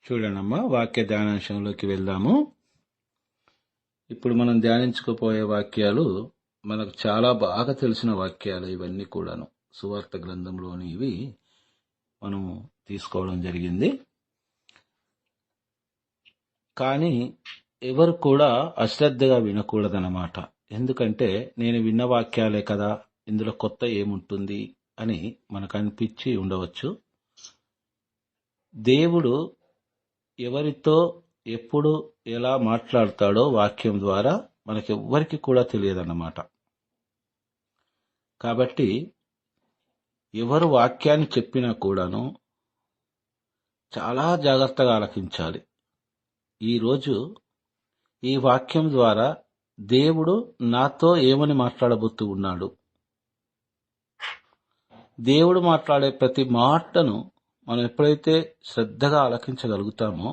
చూడండమ్మా, వాక్య ధ్యానాంశంలోకి వెళ్దాము. ఇప్పుడు మనం ధ్యానించుకుపోయే వాక్యాలు మనకు చాలా బాగా తెలిసిన వాక్యాలు. ఇవన్నీ కూడాను సువార్త గ్రంథంలోని ఇవి మనం తీసుకోవడం జరిగింది. కానీ ఎవరు కూడా అశ్రద్ధగా వినకూడదన్నమాట. ఎందుకంటే నేను విన్న వాక్యాలే కదా, ఇందులో కొత్త ఏముంటుంది అని మనకు అనిపించి ఉండవచ్చు. దేవుడు ఎవరితో ఎప్పుడు ఎలా మాట్లాడతాడో వాక్యం ద్వారా మనకెవ్వరికి కూడా తెలియదన్నమాట. కాబట్టి ఎవరు వాక్యాన్ని చెప్పినా కూడాను చాలా జాగ్రత్తగా ఆలకించాలి. ఈరోజు ఈ వాక్యం ద్వారా దేవుడు నాతో ఏమని మాట్లాడబోతూ ఉన్నాడు, దేవుడు మాట్లాడే ప్రతి మాటను మనం ఎప్పుడైతే శ్రద్ధగా ఆలకించగలుగుతామో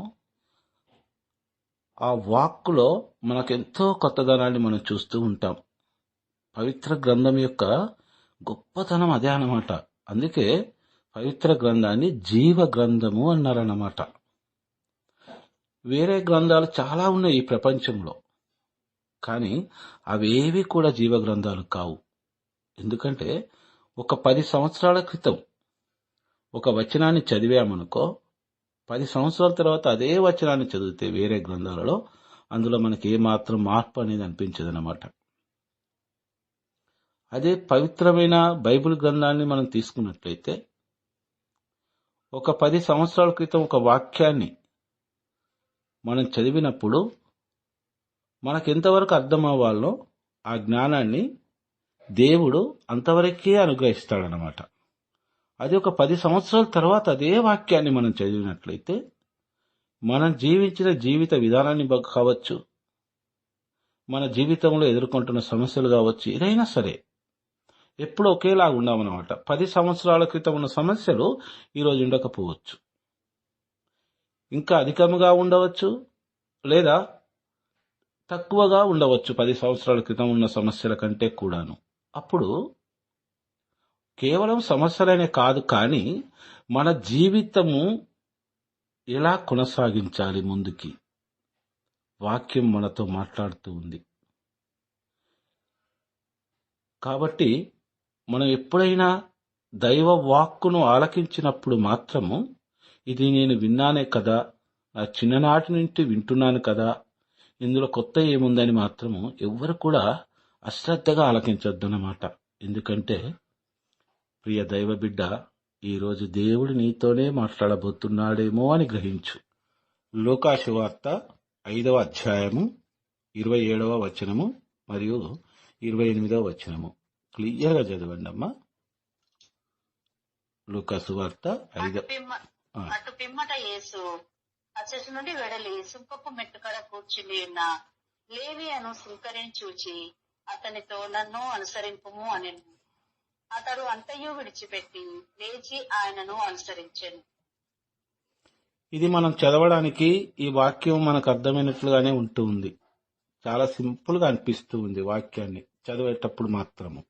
ఆ వాక్కులో మనకెంతో కొత్తదనాన్ని మనం చూస్తూ ఉంటాం. పవిత్ర గ్రంథం యొక్క గొప్పతనం అదే అన్నమాట. అందుకే పవిత్ర గ్రంథాన్ని జీవ గ్రంథము అన్నారన్నమాట. వేరే గ్రంథాలు చాలా ఉన్నాయి ఈ ప్రపంచంలో, కానీ అవేవి కూడా జీవ గ్రంథాలు కావు. ఎందుకంటే ఒక 10 సంవత్సరాల క్రితం ఒక వచనాన్ని చదివామనుకో, 10 సంవత్సరాల తర్వాత అదే వచనాన్ని చదివితే వేరే గ్రంథాలలో అందులో మనకి ఏమాత్రం మార్పు అనేది అనిపించదన్నమాట. అదే పవిత్రమైన బైబిల్ గ్రంథాన్ని మనం తీసుకున్నట్లయితే ఒక 10 సంవత్సరాల క్రితం ఒక వాక్యాన్ని మనం చదివినప్పుడు మనకు ఎంతవరకు అర్థం అవ్వాలో ఆ జ్ఞానాన్ని దేవుడు అంతవరకే అనుగ్రహిస్తాడనమాట. అది ఒక 10 సంవత్సరాల తర్వాత అదే వాక్యాన్ని మనం చదివినట్లయితే మనం జీవించిన జీవిత విధానాన్ని కావచ్చు, మన జీవితంలో ఎదుర్కొంటున్న సమస్యలు కావచ్చు, ఏదైనా సరే ఎప్పుడు ఒకేలాగా ఉండవన్నమాట. 10 సంవత్సరాల క్రితం ఉన్న సమస్యలు ఈరోజు ఉండకపోవచ్చు, ఇంకా అధికముగా ఉండవచ్చు, లేదా తక్కువగా ఉండవచ్చు 10 సంవత్సరాల క్రితం ఉన్న సమస్యల కంటే కూడాను. అప్పుడు కేవలం సమస్యలనే కాదు, కానీ మన జీవితము ఎలా కొనసాగించాలి ముందుకి వాక్యం మనతో మాట్లాడుతూ ఉంది. కాబట్టి మనం ఎప్పుడైనా దైవ వాక్కును ఆలకించినప్పుడు మాత్రము ఇది నేను విన్నానే కదా, నా చిన్ననాటి నుండి వింటున్నాను కదా, ఇందులో కొత్త ఏముందని మాత్రము ఎవ్వరు కూడా అశ్రద్ధగా ఆలకించొద్దు అన్నమాట. ఎందుకంటే ప్రియ దైవ బిడ్డ, ఈరోజు దేవుడు నీతోనే మాట్లాడబోతున్నాడేమో అని గ్రహించు. లూకా సువార్త 5వ అధ్యాయము 27వ వచనము మరియు 28వ వచనము క్లియర్గా చదవండి అమ్మా. లూకా సువార్త 5. అటు పిమ్మట యేసు అచ్చటి నుండి వెడలి సుంకపు మెట్టుకడ కూర్చుని ఉన్న లేవియను సుంకరిని చూచి అతనితో నన్ను అనుసరింపుము అనెను. అతడు అంతయు విడిచిపెట్టి లేచి ఆయనను అనుసరించెను. ఇది మనం చదవడానికి ఈ వాక్యం మనకు అర్థమైనట్లుగానే ఉంటుంది. చాలా సింపుల్ గా అనిపిస్తూ ఉంది వాక్యాన్ని చదివేటప్పుడు మాత్రము.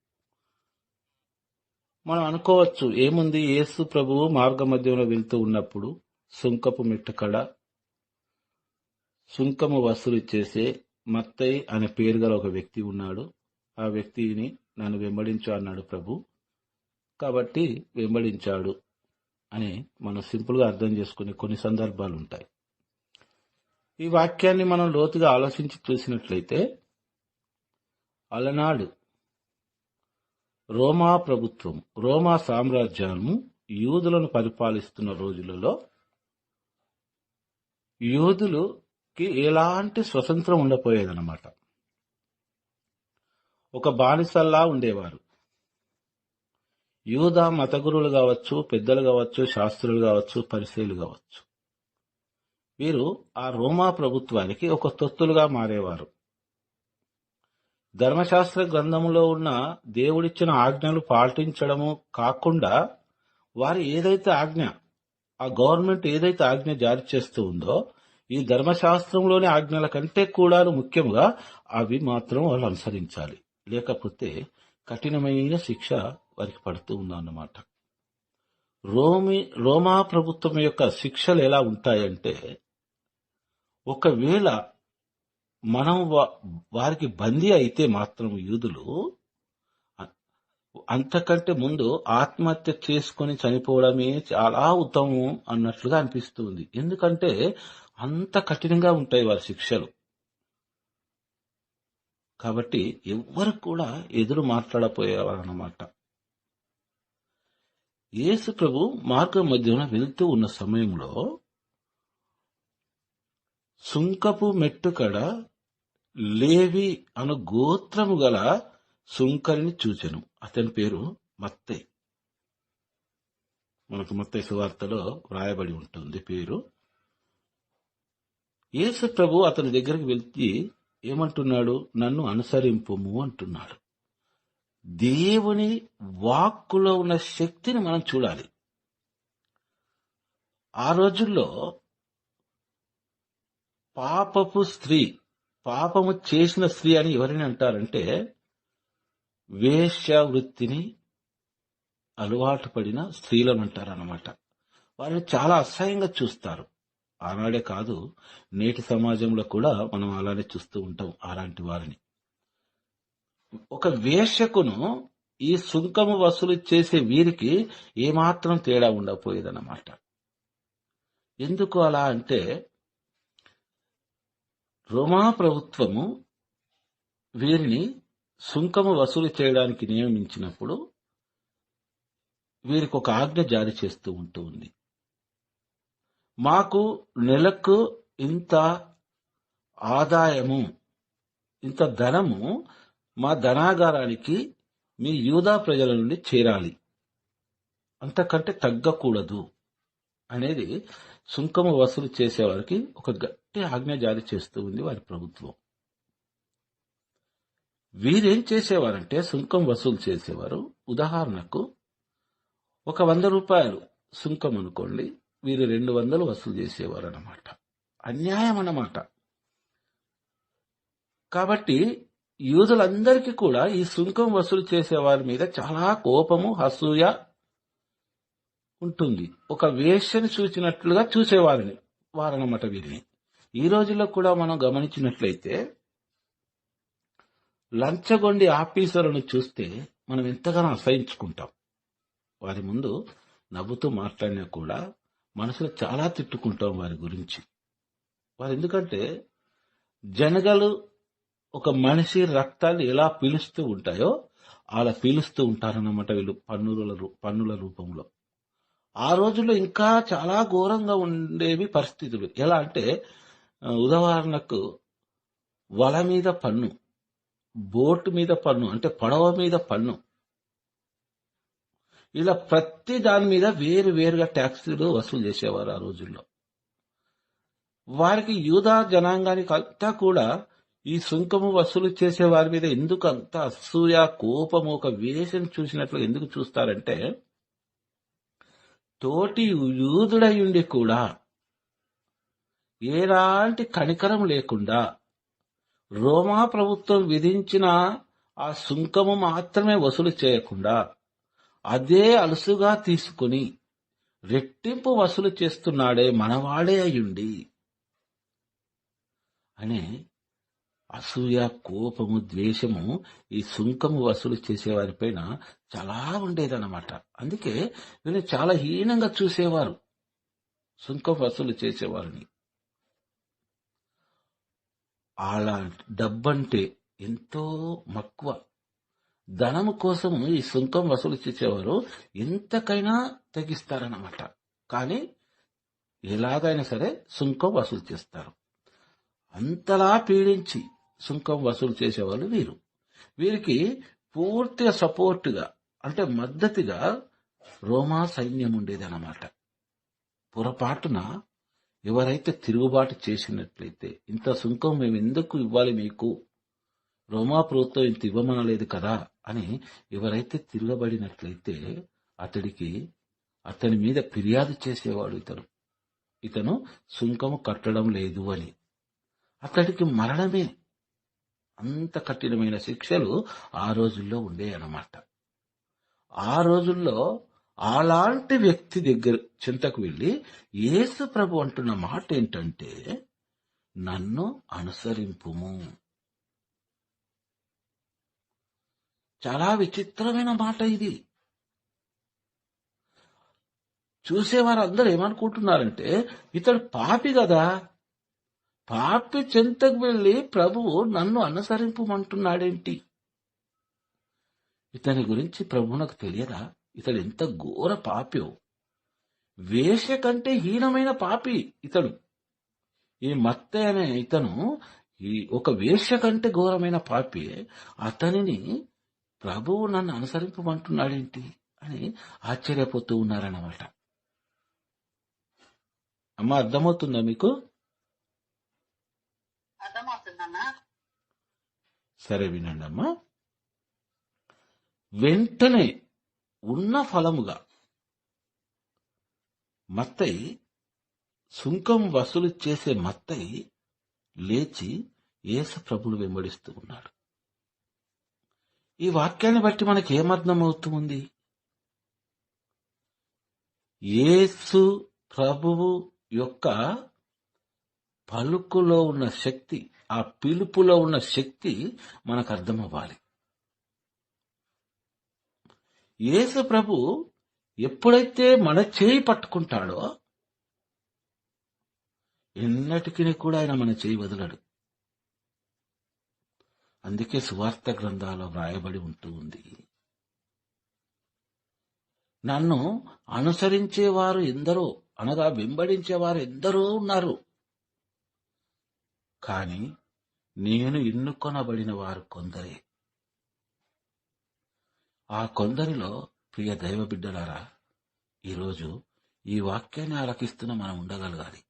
మనం అనుకోవచ్చు, ఏముంది, యేసు ప్రభువు మార్గ మధ్యంలో వెళ్తూ ఉన్నప్పుడు సుంకపు మెట్టుకడ సుంకము వసూలు చేసే మత్తయి అనే పేరు గల ఒక వ్యక్తి ఉన్నాడు. ఆ వ్యక్తిని నన్ను వెంబడించు అన్నాడు ప్రభు, కాబట్టి వెంబడించాడు అని మనం సింపుల్గా అర్థం చేసుకునే కొన్ని సందర్భాలు ఉంటాయి. ఈ వాక్యాన్ని మనం లోతుగా ఆలోచించి చూసినట్లయితే అలనాడు రోమా ప్రభుత్వం, రోమా సామ్రాజ్యాన్ని యూదులను పరిపాలిస్తున్న రోజులలో యూదులకి ఎలాంటి స్వతంత్రం ఉండపోయేదన్నమాట. ఒక బానిసల్లా ఉండేవారు. యూదా మత గురువులు కావచ్చు, పెద్దలు కావచ్చు, శాస్త్రులు కావచ్చు, పరిసయ్యులు కావచ్చు, వీరు ఆ రోమా ప్రభుత్వానికి ఒక తొత్తులుగా మారేవారు. ధర్మశాస్త్ర గ్రంథంలో ఉన్న దేవుడిచ్చిన ఆజ్ఞలు పాటించడము కాకుండా వారు ఏదైతే ఆజ్ఞ, ఆ గవర్నమెంట్ ఏదైతే ఆజ్ఞ జారీ చేస్తూ ఉందో ఈ ధర్మశాస్త్రంలోని ఆజ్ఞల కంటే కూడా ముఖ్యంగా అవి మాత్రం వాళ్ళు అనుసరించాలి, లేకపోతే కఠినమైన శిక్ష వారికి పడుతూ ఉందన్నమాట. రోమా ప్రభుత్వం యొక్క శిక్షలు ఎలా ఉంటాయంటే, ఒకవేళ మనం వారికి బందీ అయితే మాత్రం యూదులు అంతకంటే ముందు ఆత్మహత్య చేసుకుని చనిపోవడమే చాలా ఉత్తమం అన్నట్లుగా అనిపిస్తుంది. ఎందుకంటే అంత కఠినంగా ఉంటాయి వారి శిక్షలు. కాబట్టి ఎవ్వరు కూడా ఎదురు మాట్లాడపోయేవారన్నమాట. యేసు ప్రభు మార్గం మధ్యన వెళ్తూ ఉన్న సమయంలో సుంకపు మెట్టుకడ లేవి అను గోత్రము గల సుంకరిని చూచెను. అతని పేరు మత్తయి. మనకు మత్తయి సువార్తలో వ్రాయబడి ఉంటుంది పేరు. యేసు ప్రభు అతని దగ్గరికి వెళ్తే ఏమంటున్నాడు? నన్ను అనుసరింపుము అంటున్నాడు. దేవుని వాక్కులో ఉన్న శక్తిని మనం చూడాలి. ఆ రోజుల్లో పాపము చేసిన స్త్రీ అని ఎవరిని అంటారంటే, వేశ్య వృత్తిని అలవాటు పడిన స్త్రీలను అంటారన్నమాట. వారిని చాలా అసహ్యంగా చూస్తారు. ఆనాడే కాదు, నేటి సమాజంలో కూడా మనం అలానే చూస్తూ ఉంటాం అలాంటి వారిని. ఒక వేశ్యకును ఈ సుంకము వసూలు చేసే వీరికి ఏమాత్రం తేడా ఉండకపోయేదన్నమాట. ఎందుకు అలా అంటే, రోమా ప్రభుత్వము వీరిని సుంకము వసూలు చేయడానికి నియమించినప్పుడు వీరికి ఒక ఆజ్ఞ జారీ చేస్తూ ఉంటుంది. మాకు నెలకు ఇంత ఆదాయము, ఇంత ధనము మా ధనాగారానికి మీ యూదా ప్రజల నుండి చేరాలి, అంతకంటే తగ్గకూడదు అనేది సుంకము వసూలు చేసేవారికి ఒక గట్టి ఆజ్ఞ జారీ చేస్తూ ఉంది వారి ప్రభుత్వం. వీరేం చేసేవారంటే, సుంకం వసూలు చేసేవారు. ఉదాహరణకు ఒక 100 రూపాయలు సుంకం అనుకోండి, వీరు 200 వసూలు చేసేవారు అన్నమాట. అన్యాయం అన్నమాట. కాబట్టి యూదులందరికీ కూడా ఈ సుంకం వసూలు చేసే వారి మీద చాలా కోపము, అసూయ ఉంటుంది. ఒక వేశ్యను చూసినట్లుగా వారన్నమాట వీరిని. ఈ రోజుల్లో కూడా మనం గమనించినట్లయితే లంచగొండి ఆఫీసర్లను చూస్తే మనం ఎంతగానో అసహించుకుంటాం. వారి ముందు నవ్వుతూ మాట్లాడినా కూడా మనసులో చాలా తిట్టుకుంటాం వారి గురించి. వారు ఎందుకంటే జనగలు ఒక మనిషి రక్తాన్ని ఎలా పీలుస్తూ ఉంటాయో అలా పీలుస్తూ ఉంటారన్నమాట వీళ్ళు పన్నుల రూపంలో. ఆ రోజుల్లో ఇంకా చాలా ఘోరంగా ఉండేవి పరిస్థితులు. ఎలా అంటే, ఉదాహరణకు వల మీద పన్ను, బోటు మీద పన్ను, అంటే పడవ మీద పన్ను, ఇలా ప్రతి దాని మీద వేరుగా ట్యాక్సీలు వసూలు చేసేవారు ఆ రోజుల్లో. వారికి యూదా జనాంగానికి అంతా కూడా ఈ సుంకము వసూలు చేసే వారి మీద ఎందుకు అంత అసూయ, కోపము, ఒక వేషం చూసినట్లు ఎందుకు చూస్తారంటే, తోటి యూదుడయుండి కూడా ఎలాంటి కనికరం లేకుండా రోమా ప్రభుత్వం విధించిన ఆ సుంకము మాత్రమే వసూలు చేయకుండా అదే అలుసుగా తీసుకుని రెట్టింపు వసూలు చేస్తున్నాడే మనవాడే అయ్యుండి అనే అసూయ, కోపము, ద్వేషము ఈ సుంకము వసూలు చేసేవారిపైన చాలా ఉండేదన్నమాట. అందుకే వీళ్ళు చాలా హీనంగా చూసేవారు సుంకం వసూలు చేసేవారిని. అలా డబ్బంటే ఎంతో మక్కువ, ధనము కోసం ఈ సుంకం వసూలు చేసేవారు ఎంతకైనా తగ్గిస్తారన్నమాట. కానీ ఎలాగైనా సరే సుంకం వసూలు చేస్తారు. అంతలా పీడించి సుంకం వసూలు చేసేవాళ్ళు వీరు. వీరికి పూర్తిగా సపోర్టుగా, అంటే మద్దతుగా రోమా సైన్యం ఉండేదన్నమాట. పొరపాటున ఎవరైతే తిరుగుబాటు చేసినట్లయితే, ఇంత సుంకం మేము ఎందుకు ఇవ్వాలి మీకు, రోమా ప్రభుత్వం ఇంత ఇవ్వమనలేదు కదా అని ఎవరైతే తిరగబడినట్లయితే అతని మీద ఫిర్యాదు చేసేవాడు ఇతను సుంకము కట్టడం లేదు అని. అతడికి మరణమే. అంత కఠినమైన శిక్షలు ఆ రోజుల్లో ఉండేవన్నమాట. ఆ రోజుల్లో అలాంటి వ్యక్తి దగ్గర చింతకు వెళ్ళి యేసు ప్రభు అంటున్న మాట ఏంటంటే, నన్ను అనుసరింపుము. చాలా విచిత్రమైన మాట ఇది. చూసేవారందరూ ఏమనుకుంటున్నారంటే, ఇతడు పాపి కదా, పాపి చెంతకు వెళ్ళి ప్రభువు నన్ను అనుసరింపమంటున్నాడేంటి? ఇతని గురించి ప్రభువునకు తెలియదా? ఇతడు ఎంత ఘోర పాప్యో, వేశ్య కంటే హీనమైన పాపి ఇతడు. ఈ మత్తయి అనే ఇతను ఈ ఒక వేశ్య కంటే ఘోరమైన పాపి. అతనిని ప్రభువు నన్ను అనుసరింపమంటున్నాడేంటి అని ఆశ్చర్యపోతూ ఉన్నారన్నమాట. అమ్మ, అర్థమవుతుందా మీకు? అర్థమవుతుందన్నా. సరే వినండి అమ్మా. వెంటనే ఉన్న ఫలముగా మత్తయి, సుంకం వసూలు చేసే మత్తయి లేచి యేసు ప్రభువును వెంబడిస్తూ ఉన్నాడు. ఈ వాక్యాన్ని బట్టి మనకి ఏమర్థమవుతుంది? యేసు ప్రభువు యొక్క పలుకులో ఉన్న శక్తి, ఆ పిలుపులో ఉన్న శక్తి మనకు అర్థమవ్వాలి. యేసు ప్రభు ఎప్పుడైతే మన చేయి పట్టుకుంటాడో ఎన్నటికీ కూడా ఆయన మన చేయి వదలడు. అందుకే సువార్త గ్రంథాల్లో వ్రాయబడి ఉంటూ ఉంది, నన్ను అనుసరించేవారు ఎందరో, అనగా వెంబడించేవారు ఎందరో ఉన్నారు, కాని నేను ఎన్నుకొనబడిన వారు కొందరే. ఆ కొందరిలో ప్రియ దైవ బిడ్డలారా, ఈరోజు ఈ వాక్యాన్ని ఆలకిస్తున్న మనం ఉండగలగాలి.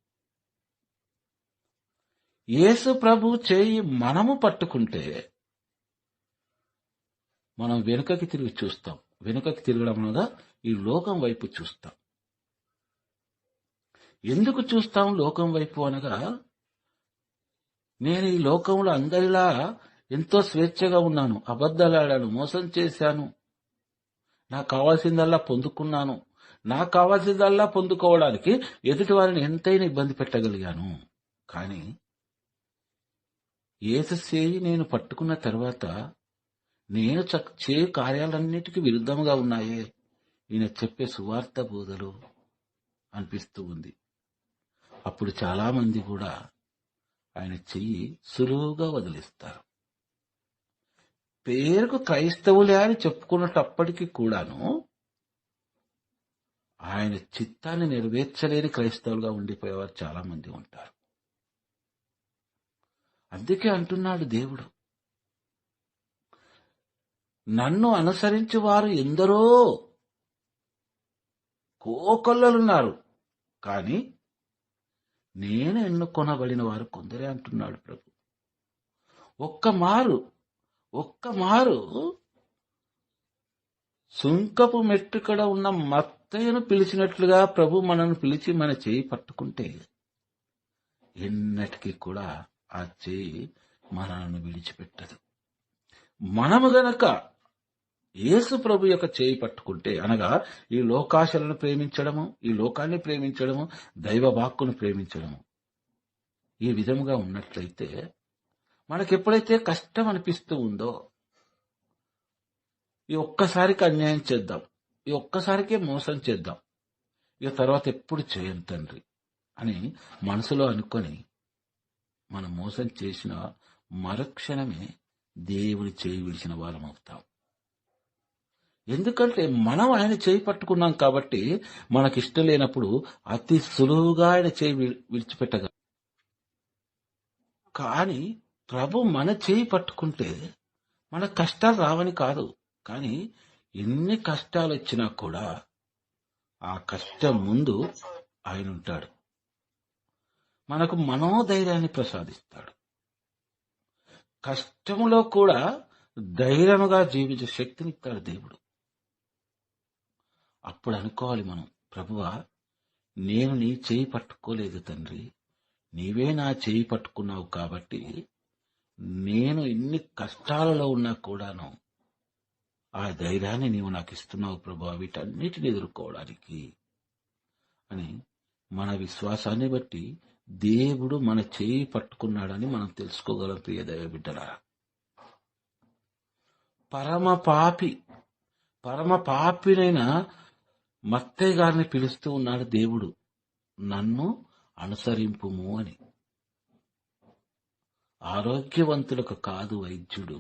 యేసు ప్రభు చేయి మనము పట్టుకుంటే మనం వెనుకకి తిరిగి చూస్తాం. వెనుకకి తిరగడం అనగా ఈ లోకం వైపు చూస్తాం. ఎందుకు చూస్తాం లోకం వైపు అనగా, నేను ఈ లోకంలో అందరిలా ఎంతో స్వేచ్ఛగా ఉన్నాను, అబద్ధాలాడాను, మోసం చేశాను, నాకు కావాల్సిందల్లా పొందుకున్నాను, నాకు కావాల్సిందల్లా పొందుకోవడానికి ఎదుటి వారిని ఎంతైనా ఇబ్బంది పెట్టగలిగాను. కానీ యేసు చేయి నేను పట్టుకున్న తర్వాత నేను చేయు కార్యాలన్నిటికీ విరుద్ధంగా ఉన్నాయే ఈయన చెప్పే సువార్త బోధలు అనిపిస్తూ ఉంది. అప్పుడు చాలా మంది కూడా ఆయన చెయ్యి సులువుగా వదిలేస్తారు. పేరుకు క్రైస్తవులే అని చెప్పుకున్నప్పటికీ కూడాను ఆయన చిత్తాన్ని నెరవేర్చలేని క్రైస్తవులుగా ఉండిపోయేవారు చాలా మంది ఉంటారు. అందుకే అంటున్నాడు దేవుడు, నన్ను అనుసరించి వారు ఎందరో కోకొల్లలున్నారు, కాని నేను ఎన్నుకొనబడిన వారు కొందరే అంటున్నాడు ప్రభు. ఒక్క మారు సుంకపు మెట్టుకడ ఉన్న మత్తయ్యను పిలిచినట్లుగా ప్రభు మనల్ని పిలిచి మన చేయి పట్టుకుంటే ఎన్నటికీ కూడా ఆ చేయి మనల్ని విడిచిపెట్టదు. మనము గనక యేసు ప్రభు యొక్క చేయి పట్టుకుంటే, అనగా ఈ లోకాశలను ప్రేమించడము, ఈ లోకాన్ని ప్రేమించడము, దైవ వాక్కును ప్రేమించడము, ఈ విధముగా ఉన్నట్లయితే మనకెప్పుడైతే కష్టం అనిపిస్తూ ఉందో, ఈ ఒక్కసారికి అన్యాయం చేద్దాం, ఈ ఒక్కసారికే మోసం చేద్దాం, ఇక తర్వాత ఎప్పుడు చేయం తండ్రి అని మనసులో అనుకొని మనం మోసం చేసిన మరుక్షణమే దేవుని చేయి విడిచిన వారం అవుతాం. ఎందుకంటే మనం ఆయన చేయి పట్టుకున్నాం కాబట్టి మనకిష్టం లేనప్పుడు అతి సులువుగా ఆయన చేయి విడిచిపెట్టగలం. కానీ ప్రభు మన చేయి పట్టుకుంటే మన కష్టాలు రావని కాదు, కానీ ఎన్ని కష్టాలు వచ్చినా కూడా ఆ కష్టం ముందు ఆయన ఉంటాడు. మనకు మనోధైర్యాన్ని ప్రసాదిస్తాడు. కష్టములో కూడా ధైర్యముగా జీవించే శక్తినిస్తాడు దేవుడు. అప్పుడు అనుకోవాలి మనం, ప్రభువా, నేను నీ చేయి పట్టుకోలేదు తండ్రి, నీవే నా చేయి పట్టుకున్నావు కాబట్టి నేను ఇన్ని కష్టాలలో ఉన్నా కూడాను ఆ ధైర్యాన్ని నీవు నాకు ఇస్తున్నావు ప్రభా వీటన్నిటిని ఎదుర్కోవడానికి అని మన విశ్వాసాన్ని బట్టి దేవుడు మన చేయి పట్టుకున్నాడని మనం తెలుసుకోగలం. ప్రియ దైవ బిడ్డలారా, పరమ పాపినైన మత్తయ్య గారిని పిలుస్తూ ఉన్నాడు దేవుడు, నన్ను అనుసరింపుము అని. ఆరోగ్యవంతులకు కాదు వైద్యుడు,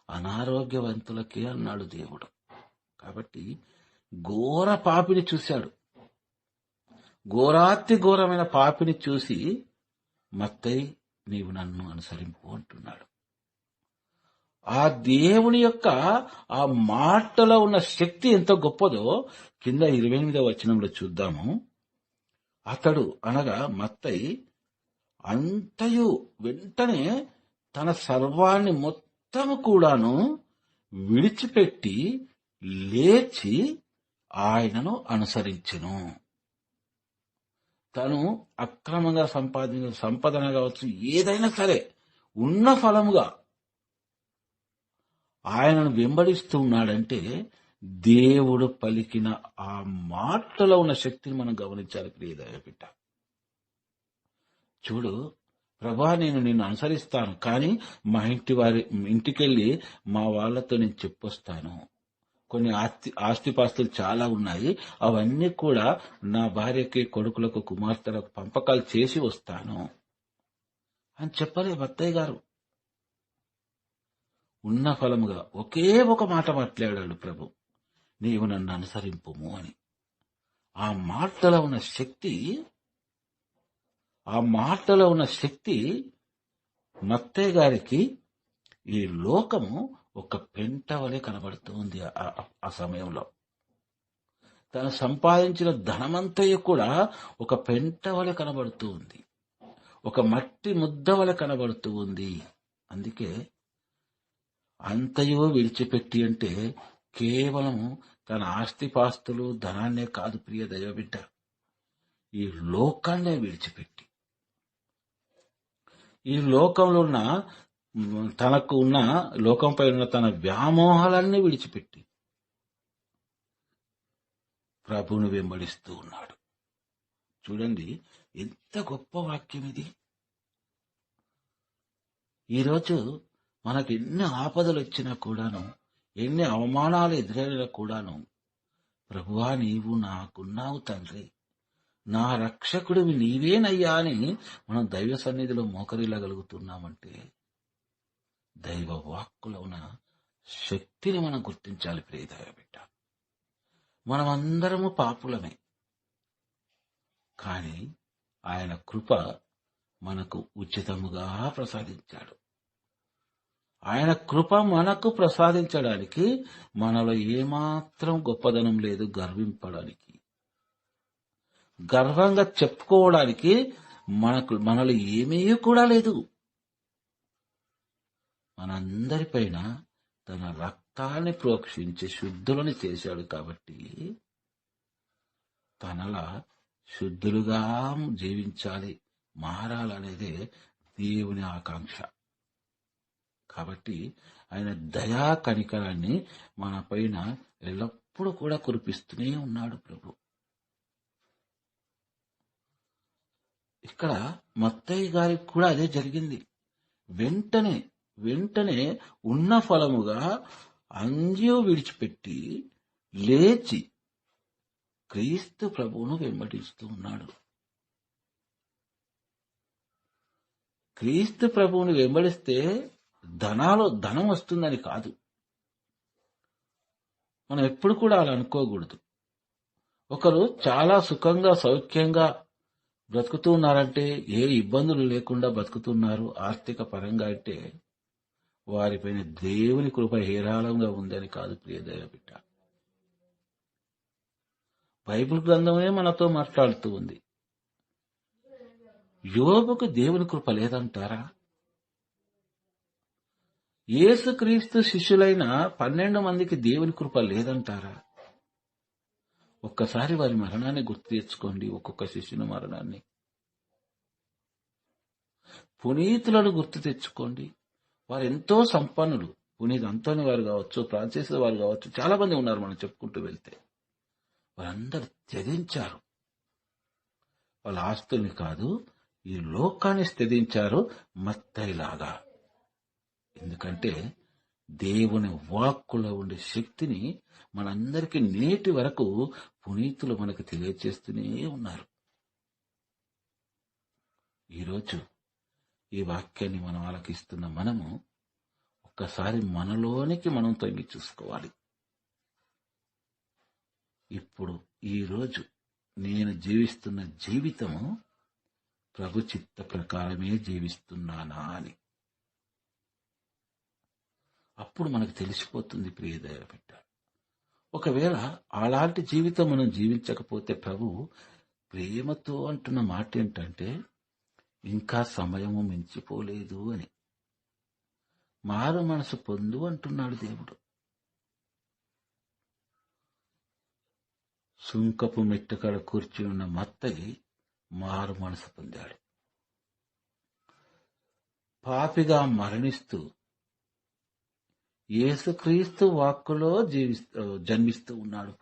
అనారోగ్యవంతులకే అన్నాడు దేవుడు. కాబట్టి ఘోర పాపిని చూశాడు, ఘోరాతి ఘోరమైన పాపిని చూసి మత్తయి నీవు నన్ను అనుసరింపు అంటున్నాడు. ఆ దేవుని యొక్క ఆ మాటలో ఉన్న శక్తి ఎంత గొప్పదో కింద 28వ వచనంలో చూద్దాము. అతడు అనగా మత్తయి అంతయు వెంటనే తన సర్వాన్ని మొత్తము కూడాను విడిచిపెట్టి లేచి ఆయనను అనుసరించెను. తను అక్రమంగా సంపాదించిన సంపదన కావచ్చు, ఏదైనా సరే ఉన్న ఫలముగా ఆయనను వెంబడిస్తూ ఉన్నాడంటే దేవుడు పలికిన ఆ మాటలో ఉన్న శక్తిని మనం గమనించాలి. ప్రియ దైవబిడ్డ, చూడు ప్రభా, నేను నిన్ను అనుసరిస్తాను, కానీ మా ఇంటికెళ్ళి మా వాళ్ళతో నేను చెప్పొస్తాను. కొన్ని ఆస్తిపాస్తులు చాలా ఉన్నాయి, అవన్నీ కూడా నా భార్యకి, కొడుకులకు, కుమార్తెలకు పంపకాలు చేసి వస్తాను అని చెప్పలే మత్తయ్య గారు. ఉన్న ఫలముగా ఒకే ఒక మాట మాట్లాడాడు ప్రభు, నీవు నన్ను అనుసరింపుము అని. ఆ మాటలో ఉన్న శక్తి మత్తయ్య గారికి ఈ లోకము ఒక పెంట వలె కనబడుతూ ఉంది. ఆ సమయంలో తను సంపాదించిన ధనమంతయు కూడా ఒక పెంట వలె కనబడుతూ ఉంది, ఒక మట్టి ముద్ద వలె కనబడుతూ ఉంది. అందుకే అంతయో విడిచిపెట్టి అంటే కేవలం తన ఆస్తిపాస్తులు, ధనాన్నే కాదు ప్రియ దైవబిడ్డ, ఈ లోకాన్నే విడిచిపెట్టి, ఈ లోకంలో ఉన్న తనకు ఉన్న లోకంపై ఉన్న తన వ్యామోహాలన్నీ విడిచిపెట్టి ప్రభువును వెంబడిస్తూ ఉన్నాడు. చూడండి ఎంత గొప్ప వాక్యం ఇది. ఈరోజు మనకు ఎన్ని ఆపదలు వచ్చినా కూడాను, ఎన్ని అవమానాలు ఎదురైనా కూడాను, ప్రభువా నీవు నాకున్నావు తండ్రి, నా రక్షకుడివి నీవేనయ్యా అని మనం దైవ సన్నిధిలో మోకరిల్లగలుగుతున్నామంటే దైవ వాక్కులో ఉన్న శక్తిని మనం గుర్తించాలి. ప్రియ దైవబిడ్డ, మనమందరము పాపులమే, కానీ ఆయన కృప మనకు ఉచితముగా ప్రసాదించాడు. ఆయన కృప మనకు ప్రసాదించడానికి మనలో ఏమాత్రం గొప్పదనం లేదు, గర్వింపడానికి, గర్వంగా చెప్పుకోవడానికి మనలో ఏమీ కూడా లేదు. మనందరిపైన తన రక్తాన్ని ప్రోక్షించి శుద్ధులని చేశాడు. కాబట్టి తనలా శుద్ధులుగా జీవించాలి, మారాలనేదే దేవుని ఆకాంక్ష. కాబట్టి ఆయన దయా కనికరాన్ని మన పైన ఎల్లప్పుడూ కూడా కురిపిస్తూనే ఉన్నాడు ప్రభు. ఇక్కడ మత్తయ్య గారికి కూడా అదే జరిగింది. వెంటనే ఉన్న ఫలముగా అంజు విడిచిపెట్టి లేచి క్రీస్తు ప్రభువును వెంబడిస్తూ ఉన్నాడు. క్రీస్తు ప్రభువుని వెంబడిస్తే ధనం వస్తుందని కాదు. మనం ఎప్పుడు కూడా అలా అనుకోకూడదు. ఒకరు చాలా సుఖంగా సౌఖ్యంగా బ్రతుకుతూ ఉన్నారంటే, ఏ ఇబ్బందులు లేకుండా బ్రతుకుతున్నారు ఆర్థిక పరంగా అంటే, వారిపైన దేవుని కృప హేరాళంగా ఉందని కాదు ప్రియ దైవబిడ్డ. బైబిల్ గ్రంథమే మనతో మాట్లాడుతూ ఉంది. యోబుకు దేవుని కృప లేదంటారా? యేసుక్రీస్తు శిష్యులైన 12 మందికి దేవుని కృప లేదంటారా? ఒక్కసారి వారి మరణాన్ని గుర్తు తెచ్చుకోండి, ఒక్కొక్క శిష్యుని మరణాన్ని. పునీతులను గుర్తు తెచ్చుకోండి, వారెంతో సంపన్నులు, పునీత్ అంతోని వారు కావచ్చు, ఫ్రాన్సిస్ వారు కావచ్చు, చాలా మంది ఉన్నారు మనం చెప్పుకుంటూ వెళ్తే. వారందరూ త్యజించారు. వాళ్ళ ఆస్తుల్ని కాదు, ఈ లోకాన్ని త్యజించారు మత్తయిలాగా. ఎందుకంటే దేవుని వాక్కులో ఉండే శక్తిని మనందరికీ నేటి వరకు పునీతులు మనకు తెలియజేస్తూనే ఉన్నారు. ఈరోజు ఈ వాక్యాన్ని మనం ఆలకిస్తున్న మనము ఒక్కసారి మనలోనికి మనం తొంగి చూసుకోవాలి. ఇప్పుడు ఈరోజు నేను జీవిస్తున్న జీవితము ప్రభు చిత్త ప్రకారమే జీవిస్తున్నానా అని. అప్పుడు మనకు తెలిసిపోతుంది ప్రియ దైవ బిడ్డ. ఒకవేళ అలాంటి జీవితం మనం జీవించకపోతే ప్రభు ప్రేమతో అంటున్న మాట ఏంటంటే, ఇంకా సమయము మించిపోలేదు అని. మారు మనసు పొందు అంటున్నాడు దేవుడు. సుంకపు మెట్టుకడ కూర్చుని ఉన్న మత్తయి మారు మనసు పొందాడు. పాపిగా మరణిస్తూ యేసుక్రీస్తు వాక్కులో జన్మిస్తూ ఉన్నాడు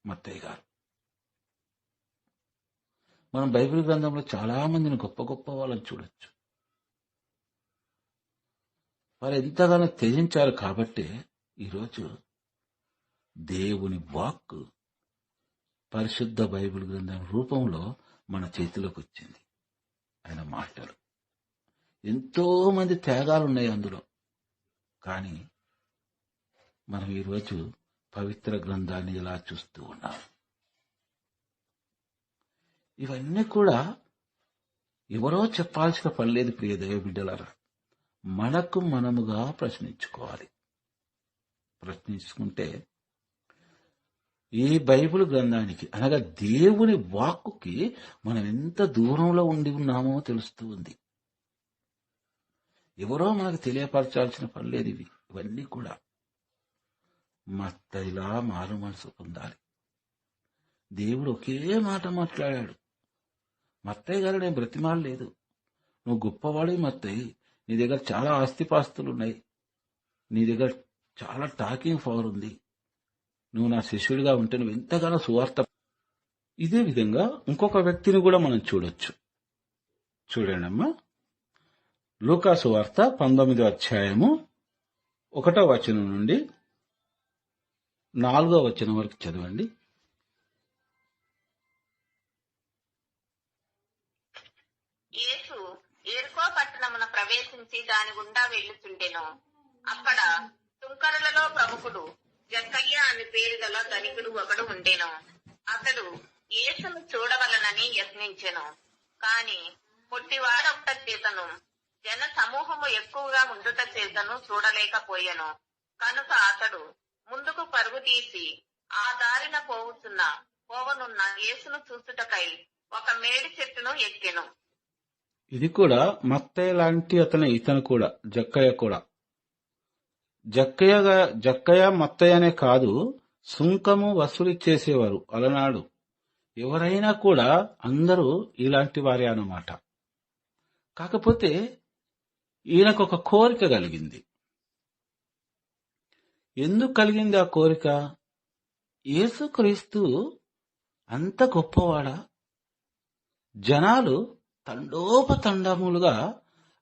మత్తయి గారు. మనం బైబిల్ గ్రంథంలో చాలా మందిని గొప్ప గొప్ప వాళ్ళని చూడొచ్చు. వారు ఎంతగానో త్యజించారు కాబట్టి ఈరోజు దేవుని వాక్కు పరిశుద్ధ బైబిల్ గ్రంథం రూపంలో మన చేతిలోకి వచ్చింది. ఆయన మాటలు ఎంతో మంది త్యాగాలున్నాయి అందులో. కానీ మనం ఈరోజు పవిత్ర గ్రంథాన్ని ఇలా చూస్తూ ఉన్నాం. ఇవన్నీ కూడా ఎవరో చెప్పాల్సిన పని లేదు ప్రియ దైవ బిడ్డలారా. మనకు మనముగా ప్రశ్నించుకోవాలి. ప్రశ్నించుకుంటే ఈ బైబిల్ గ్రంథానికి అనగా దేవుని వాక్కుకి మనం ఎంత దూరంలో ఉండి ఉన్నామో తెలుస్తూ ఉంది. ఎవరో మనకు తెలియపరచాల్సిన పని లేదు. ఇవన్నీ కూడా మత్తయిలా మారు మనసు పొందాలి. దేవుడు ఒకే మాట మాట్లాడాడు. మత్తయ్య గారు, నేను బ్రతిమాలు లేదు, నువ్వు గొప్పవాడి మత్తయ్య, నీ దగ్గర చాలా ఆస్తిపాస్తులు ఉన్నాయి, నీ దగ్గర చాలా టాకింగ్ పవర్ ఉంది, నువ్వు నా శిష్యుడిగా ఉంటే నువ్వు ఎంతగానో సువార్త. ఇదే విధంగా ఇంకొక వ్యక్తిని కూడా మనం చూడొచ్చు. చూడండి అమ్మా, లూకా సువార్త 19వ అధ్యాయము 1వ వచనం నుండి 4వ వచనం వరకు చదవండి. యేసు యెరికో పట్టణమున ప్రవేశించి దాని గుండా వెళ్ళుచుండెను. అక్కడ సుంకరులలో ప్రముఖుడు జక్కయ్య అని పేరు గల ధనికుడు ఒకడు ఉండెను. అతడు యేసును చూడవలనని యత్నించెను. కాని పొట్టివాడొక్క చేతను జన సమూహము ఎక్కువగా ఉండుట చేతను చూడలేకపోయెను. కనుక అతడు ముందుకు పరుగు తీసి ఆ దారిన పోవనున్న యేసును చూచుటకై ఒక మేడి చెట్టును ఎక్కెను. ఇది కూడా మత్తయ్య లాంటి ఇతను కూడా జక్కయ్య కూడా. జక్కయ్య మత్తయ్యనే కాదు, సుంకము వసూలు చేసేవారు అలనాడు ఎవరైనా కూడా అందరూ ఇలాంటి వారే అన్నమాట. కాకపోతే ఈయనకు ఒక కోరిక కలిగింది. ఎందుకు కలిగింది ఆ కోరిక? యేసుక్రీస్తు అంత గొప్పవాడా? జనాలు తండోపతండములుగా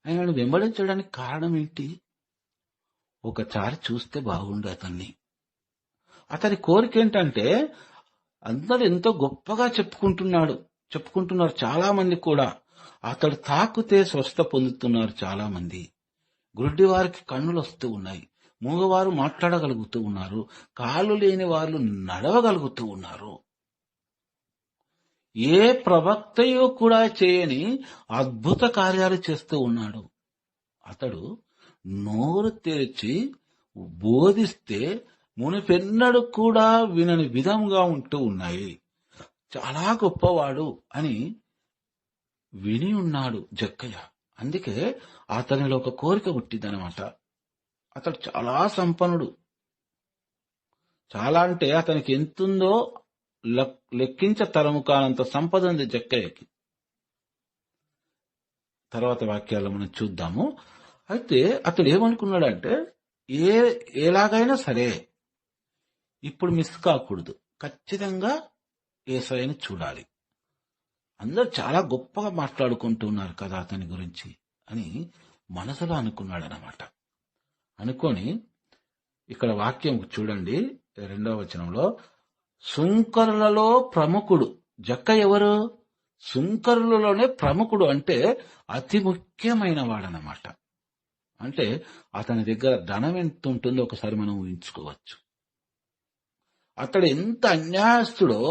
ఆయనను వెంబడించడానికి కారణం ఏంటి? ఒకసారి చూస్తే బాగుండు అతన్ని. అతని కోరిక ఏంటంటే, అందరూ ఎంతో గొప్పగా చెప్పుకుంటున్నారు చాలా మంది కూడా. అతడు తాకుతే స్వస్థ పొందుతున్నారు చాలా మంది. గుడ్డి వారికి కన్నులు వస్తూ ఉన్నాయి, మూగవారు మాట్లాడగలుగుతూ ఉన్నారు, కాళ్ళు లేని వాళ్ళు నడవగలుగుతూ ఉన్నారు. ఏ ప్రవక్తయో కూడా చేయని అద్భుత కార్యాలు చేస్తూ ఉన్నాడు. అతడు నోరు తెరిచి బోధిస్తే మునిపెన్నడు కూడా వినని విధంగా ఉంటూ ఉన్నాయి. చాలా గొప్పవాడు అని విని ఉన్నాడు జక్కయ్య. అందుకే అతనిలో ఒక కోరిక పుట్టిందనమాట. అతడు చాలా సంపన్నుడు. చాలా అంటే అతనికి ఎంతుందో లెక్కించ తరము కానంత సంపద ఉంది జక్కయ్యకి. తర్వాత వాక్యాల్లో మనం చూద్దాము. అయితే అతడు ఏమనుకున్నాడంటే ఎలాగైనా సరే ఇప్పుడు మిస్ కాకూడదు, ఖచ్చితంగా యేసయ్యని చూడాలి. అందరూ చాలా గొప్పగా మాట్లాడుకుంటున్నారు కదా అతని గురించి అని మనసులో అనుకున్నాడనమాట. అనుకొని ఇక్కడ వాక్యం చూడండి, 2వ వచనంలో, సుంకరులలో ప్రముఖుడు. జక్క ఎవరు? సుంకరులలోనే ప్రముఖుడు, అంటే అతి ముఖ్యమైన వాడనమాట. అంటే అతని దగ్గర ధనం ఎంత ఉంటుందో ఒకసారి మనం ఊహించుకోవచ్చు. అతడు ఎంత అన్యాయస్తుడో,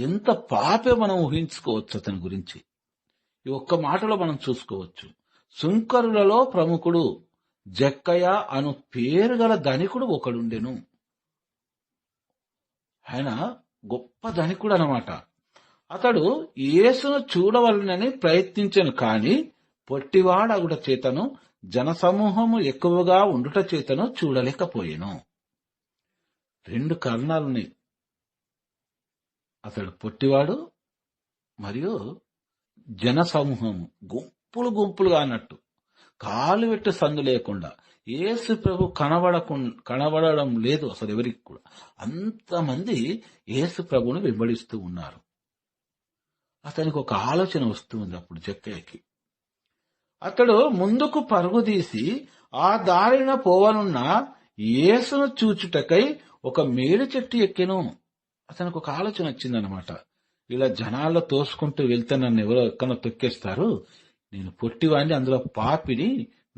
ఎంత పాపే మనం ఊహించుకోవచ్చు అతని గురించి. ఈ ఒక్క మాటలో మనం చూసుకోవచ్చు. సుంకరులలో ప్రముఖుడు జక్కయ్య అను పేరు గల ధనికుడు ఒకడుండెను. ఆయన గొప్ప ధనికుడు అన్నమాట. అతడు యేసును చూడవలనని ప్రయత్నించను, కాని పొట్టివాడగుట చేతను జనసమూహము ఎక్కువగా ఉండుట చేతను చూడలేకపోయెను. 2 కారణాలున్నాయి. అతడు పొట్టివాడు మరియు జనసమూహము, గుంపులుగా అన్నట్టు, కాలు పెట్టి సందు లేకుండా యేసు ప్రభు కనబడడం లేదు అసలు ఎవరికి కూడా. అంతమంది యేసు ప్రభుని వెంబడిస్తూ ఉన్నారు. అతనికి ఒక ఆలోచన వస్తుంది అప్పుడు జక్కయ్యకి. అతడు ముందుకు పరుగు తీసి ఆ దారిన పోవనున్న యేసును చూచుటకై ఒక మేడి చెట్టు ఎక్కెను. అతనికి ఒక ఆలోచన వచ్చిందనమాట. ఇలా జనాల్లో తోసుకుంటూ వెళ్తే నన్ను ఎవరో ఎక్కడో తొక్కేస్తారు, నేను పొట్టివాడిని, అందులో పాపిని,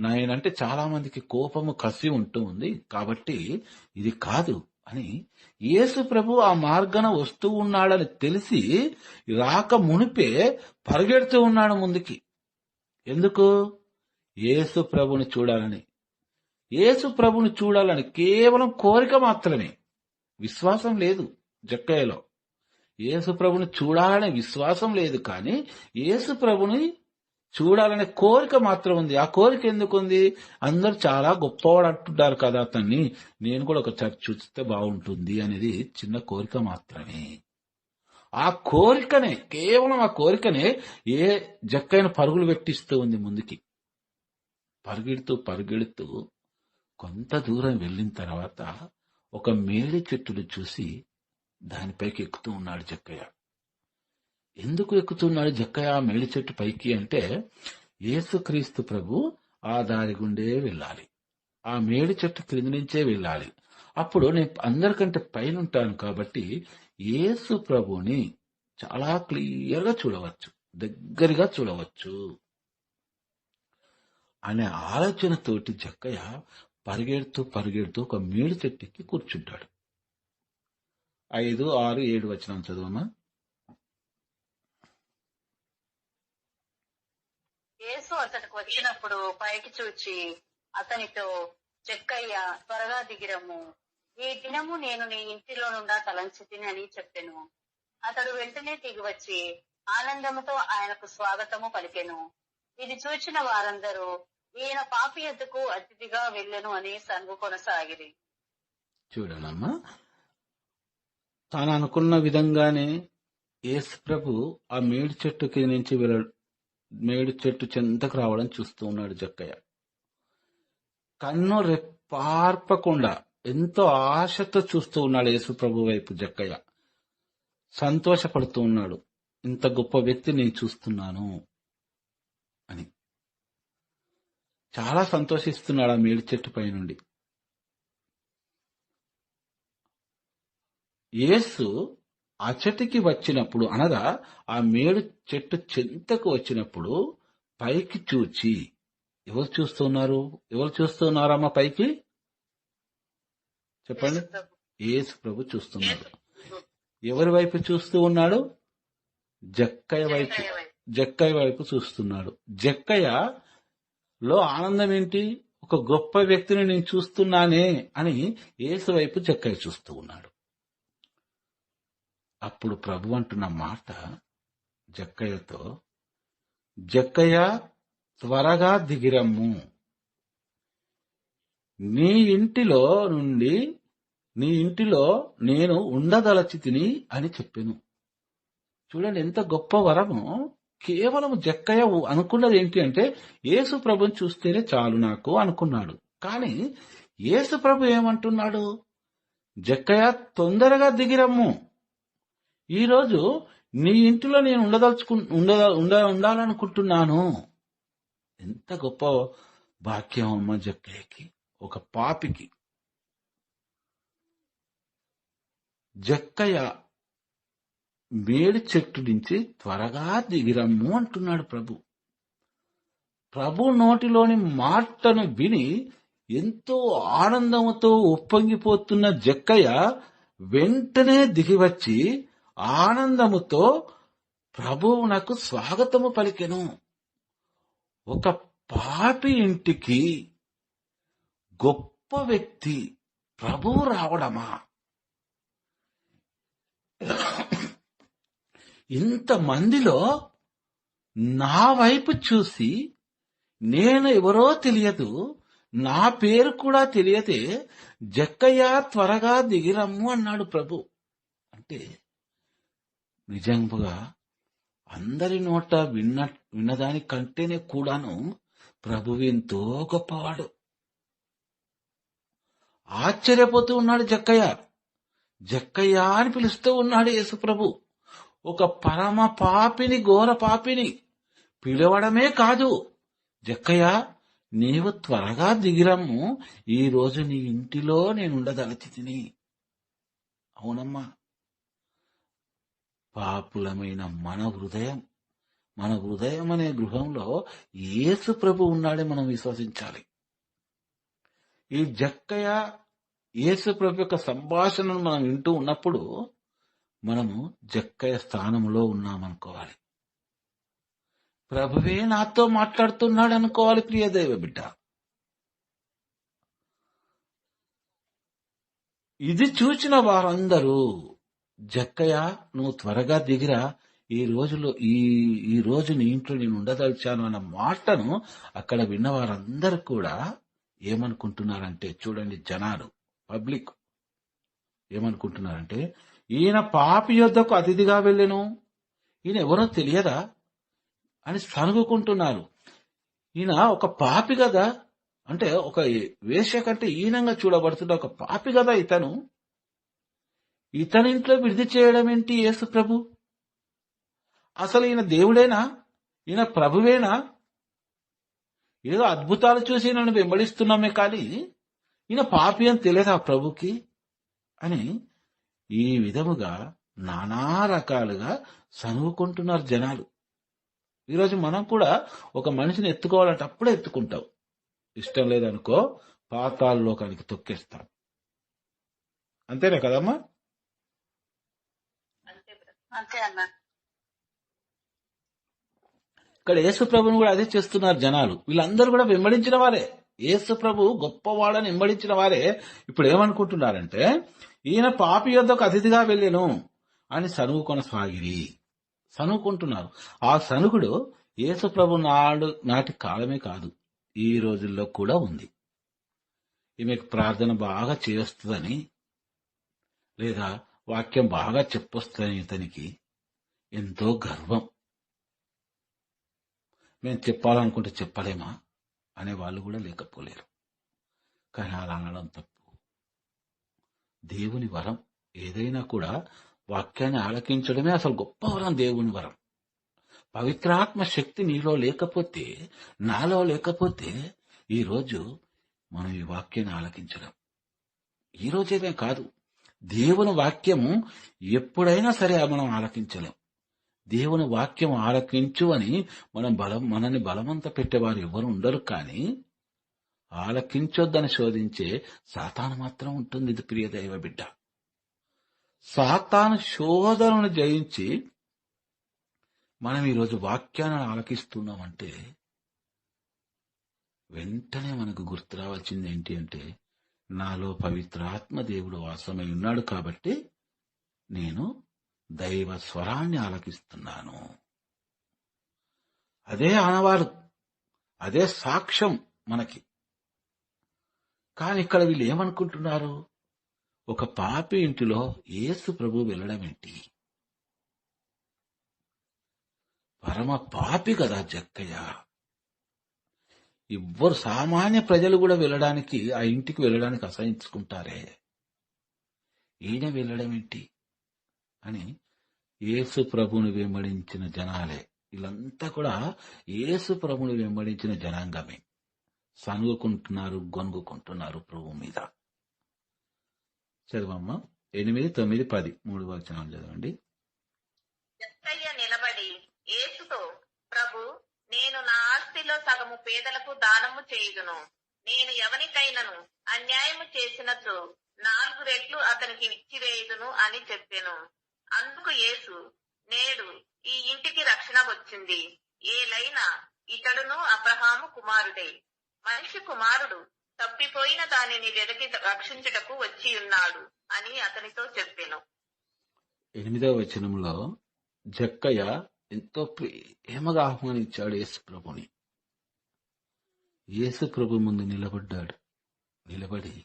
నాయనంటే చాలా మందికి కోపము కసి ఉంటూ ఉంది, కాబట్టి ఇది కాదు అని యేసు ప్రభు ఆ మార్గాన వస్తూ ఉన్నాడని తెలిసి రాక మునిపే పరిగెడుతూ ఉన్నాడు ముందుకి. ఎందుకు? యేసు ప్రభుని చూడాలని. యేసు ప్రభుని చూడాలని కేవలం కోరిక మాత్రమే, విశ్వాసం లేదు జక్కయ్యలో. యేసు ప్రభుని చూడాలనే విశ్వాసం లేదు, కానీ యేసు ప్రభుని చూడాలనే కోరిక మాత్రం ఉంది. ఆ కోరిక ఎందుకుంది? అందరు చాలా గొప్పవాడు అంటుంటారు కదా అతన్ని, నేను కూడా ఒకసారి చూస్తే బాగుంటుంది అనేది చిన్న కోరిక మాత్రమే. ఆ కోరికనే, కేవలం ఆ కోరికనే జక్కయ్యను పరుగులు పెట్టిస్తూ ఉంది ముందుకి. పరిగెడుతూ కొంత దూరం వెళ్ళిన తర్వాత ఒక మేడి చెట్టును చూసి దానిపైకి ఎక్కుతూ ఉన్నాడు జక్కయ్య. ఎందుకు ఎక్కుతున్నాడు జక్కయ్య మేడి చెట్టు పైకి అంటే, యేసుక్రీస్తు ప్రభు ఆ దారి గుండే వెళ్ళాలి, ఆ మేడి చెట్టు క్రింది నుంచే వెళ్ళాలి. అప్పుడు నేను అందరికంటే పైన ఉంటాను కాబట్టి యేసు ప్రభుని చాలా క్లియర్గా చూడవచ్చు, దగ్గరగా చూడవచ్చు అనే ఆలోచనతోటి జక్కయ్య పరిగెడుతూ ఒక మేడి చెట్టుకి కూర్చుంటాడు. 5, 6, 7 వచనం చదువమ్మా. యేసు అతడికి వచ్చినప్పుడు పైకి చూచి అతనితో, జక్కయ్య త్వరగా దిగిరమ్ము, ఈ దినము నేను నీ ఇంటిలో నుండా తలంచితిని అని చెప్పెను. అతడు వెంటనే దిగి వచ్చి ఆనందముతో ఆయనకు స్వాగతము పలికెను. ఇది చూచిన వారందరూ, ఈయన పాపి ఎద్దుకు అతిథిగా వెళ్ళెను అని సంగు కొనసాగిరి. చూడనమ్మా, తాను అనుకున్న విధంగానే యేసు ప్రభు ఆ మేడి చెట్టుకి నుంచి మేడి చెట్టు చెంతకు రావడం చూస్తూ ఉన్నాడు జక్కయ్య. కన్ను రెప్పార్పకుండా ఎంతో ఆశతో చూస్తూ ఉన్నాడు యేసు ప్రభు వైపు జక్కయ్య. సంతోషపడుతూ ఉన్నాడు, ఇంత గొప్ప వ్యక్తి నేను చూస్తున్నాను అని. చాలా సంతోషిస్తున్నాడు ఆ మేడి చెట్టు పై నుండి. యేసు ఆ చెట్టుకి వచ్చినప్పుడు, అనగా ఆ మేడు చెట్టు చెంతకు వచ్చినప్పుడు పైకి చూచి, ఎవరు చూస్తున్నారమ్మా పైకి? చెప్పండి. యేసు ప్రభు చూస్తున్నాడు. ఎవరి వైపు చూస్తూ ఉన్నాడు? జక్కయ్య వైపు చూస్తున్నాడు. జక్కయ్యలో ఆనందం ఏంటి? ఒక గొప్ప వ్యక్తిని నేను చూస్తున్నానే అని యేసు వైపు జక్కయ్య చూస్తూ ఉన్నాడు. అప్పుడు ప్రభు అంటున్న మాట జక్కయ్యతో, జక్కయ్య త్వరగా దిగిరమ్ము, నీ ఇంటిలో నేను ఉండదలచితిని అని చెప్పెను. చూడండి ఎంత గొప్ప వరము. కేవలం జక్కయ్య అనుకున్నది ఏంటి అంటే యేసు ప్రభుని చూస్తేనే చాలు నాకు అనుకున్నాడు. కానీ యేసు ప్రభు ఏమంటున్నాడు? జక్కయ్య తొందరగా దిగిరమ్ము, ఈరోజు నీ ఇంటిలో నేను ఉండాలనుకుంటున్నాను. ఎంత గొప్ప భాగ్యం అమ్మ జక్కయ్యకి, ఒక పాపికి. జక్కయ్య మేడి చెట్టు నుంచి త్వరగా దిగిరమ్ము అంటున్నాడు ప్రభు. ప్రభు నోటిలోని మాటను విని ఎంతో ఆనందముతో ఉప్పొంగిపోతున్న జక్కయ్య వెంటనే దిగివచ్చి ఆనందముతో ప్రభువునకు స్వాగతము పలికెను. ఒక పాపి ఇంటికి గొప్ప వ్యక్తి ప్రభువు రావడమా? ఇంతమందిలో నా వైపు చూసి నేను ఎవరో తెలియదు, నా పేరు కూడా తెలియదే జక్కయ్య త్వరగా దిగిరమ్ము అన్నాడు ప్రభు. అంటే నిజంగా అందరి నోట విన్నదానికంటేనే కూడాను ప్రభు ఎంతో గొప్పవాడు. ఆశ్చర్యపోతూ ఉన్నాడు జక్కయ్య. జక్కయ్య అని పిలుస్తూ ఉన్నాడు యేసు ప్రభు. ఒక పరమ పాపిని, ఘోర పాపిని పిలవడమే కాదు, జక్కయ్య నీవు త్వరగా దిగిరమ్ము, ఈ రోజు నీ ఇంటిలో నేనుండదలచి తిని. అవునమ్మా, పాపులమైన మన హృదయం అనే గృహంలో యేసు ప్రభు ఉన్నాడే మనం విశ్వసించాలి. ఈ జక్కయ్య యేసు ప్రభు యొక్క సంభాషణను మనం వింటూ ఉన్నప్పుడు మనము జక్కయ్య స్థానంలో ఉన్నామనుకోవాలి. ప్రభువే నాతో మాట్లాడుతున్నాడు అనుకోవాలి. ప్రియ దైవ బిడ్డ, ఇది చూచిన వారందరూ జక్కయ్య నువ్వు త్వరగా దిగిరా, ఈ రోజు నీ ఇంట్లో నేను ఉండదలిచాను అన్న మాటను అక్కడ విన్న వారందరూ కూడా ఏమనుకుంటున్నారంటే, చూడండి జనాలు, పబ్లిక్ ఏమనుకుంటున్నారంటే, ఈయన పాపి యొద్దకు అతిథిగా వెళ్ళెను, ఈయన ఎవరో తెలియదా అని సనుగుకుంటున్నారు. ఈయన ఒక పాపి కదా, అంటే ఒక వేశ్య కంటే ఈనంగా చూడబడుతున్న ఒక పాపి కదా ఇతని ఇంట్లో విడిది చేయడం ఏంటి యేసు ప్రభు? అసలు ఈయన దేవుడేనా? ఈయన ప్రభువేనా? ఏదో అద్భుతాలు చూసి నన్ను వెంబడిస్తున్నామే కానీ ఈయన పాపి అని తెలియదా ప్రభుకి అని ఈ విధముగా నానా రకాలుగా సనుగుకుంటున్నారు జనాలు. ఈరోజు మనం కూడా ఒక మనిషిని ఎత్తుకోవాలంటే అప్పుడే ఎత్తుకుంటాం, ఇష్టం లేదనుకో పాతాళ లోకానికి తొక్కేస్తాం. అంతేనా కదమ్మా? అంతే అన్న. ఇక్కడ యేసు ప్రభుని కూడా అదే చేస్తున్నారు జనాలు. వీళ్ళందరూ కూడా వెంబడించిన వారే, యేసు ప్రభు గొప్పవాడని వెంబడించిన వారే ఇప్పుడు ఏమనుకుంటున్నారంటే, ఈయన పాపి యొద్దకు అతిథిగా వెళ్ళెను అని సనుగుకుంటున్నారు. ఆ సనుగుడు యేసు ప్రభు నాటి కాలమే కాదు, ఈ రోజుల్లో కూడా ఉంది. ఈమెకు ప్రార్థన బాగా చేస్తుందని, లేదా వాక్యం బాగా చెప్పొస్తుందని ఇతనికి ఎంతో గర్వం. మేము చెప్పాలనుకుంటే చెప్పలేమా అనే వాళ్ళు కూడా లేకపోలేరు. కానీ అలా అనడం తప్పు. దేవుని వరం ఏదైనా కూడా వాక్యాన్ని ఆలకించడమే అసలు గొప్ప వరం, దేవుని వరం. పవిత్రాత్మ శక్తి నీలో లేకపోతే, నాలో లేకపోతే ఈరోజు మనం ఈ వాక్యాన్ని ఆలకించడం. ఈ రోజేనే కాదు, దేవుని వాక్యము ఎప్పుడైనా సరే మనం ఆలకించలేం. దేవుని వాక్యం ఆలకించు అని మనల్ని బలవంత పెట్టేవారు ఎవరు ఉండరు. కానీ ఆలకించొద్దని శోధించే సాతాను మాత్రం ఉంటుంది. ఇది ప్రియ దైవ బిడ్డ, సాతాను శోధనను జయించి మనం ఈరోజు వాక్యాన్ని ఆలకిస్తున్నామంటే వెంటనే మనకు గుర్తు రావాల్సింది ఏంటి అంటే, నాలో పవిత్రాత్మ దేవుడు వాసమై ఉన్నాడు కాబట్టి నేను దైవ స్వరాన్ని ఆలకిస్తున్నాను. అదే ఆనవాలు, అదే సాక్ష్యం మనకి. కానీ ఇక్కడ వీళ్ళు ఏమనుకుంటున్నారు? ఒక పాపి ఇంటిలో యేసు ప్రభు వెళ్ళడం ఏంటి? పరమ పాపి కదా జక్కయ్య. ఎవ్వరు సామాన్య ప్రజలు కూడా వెళ్ళడానికి, ఆ ఇంటికి వెళ్ళడానికి అసహించుకుంటారే, ఈయన వెళ్ళడం ఏంటి అని యేసు ప్రభుని వెంబడించిన జనాలే. వీళ్ళంతా కూడా యేసు ప్రభుని వెంబడించిన జనాంగమే. సనుగుకుంటున్నారు, గొనుగుకుంటున్నారు ప్రభు మీద. చదవమ్మా 8, 9, 10 3 వచనాలు చదవండి. జక్కయ్య నిలబడి యేసుతో, ప్రభు, నేను నా ఆస్తిలో సగము పేదలకు దానము చేయుదును. నేను ఎవనికైనను అన్యాయము చేసినచో 4 రెట్లు అతనికి ఇచ్చివేయుదును అని చెప్పెను. అందుకు యేసు, నేడు ఈ ఇంటికి రక్షణ వచ్చింది. ఏలైనా ఇతడును అబ్రహాము కుమారుడే. మనిషి కుమారుడు తప్పిపోయిన దానిని వెదకి రక్షించుటకు వచ్చి ఉన్నాడు అని అతనితో చెప్పెను. 8వ వచనంలో జక్కయ్య ఎంతో ప్రేమగా ఆహ్వానించాడు యేసు ప్రభుని. యేసు ప్రభు ముందు నిలబడ్డాడు. నిలబడి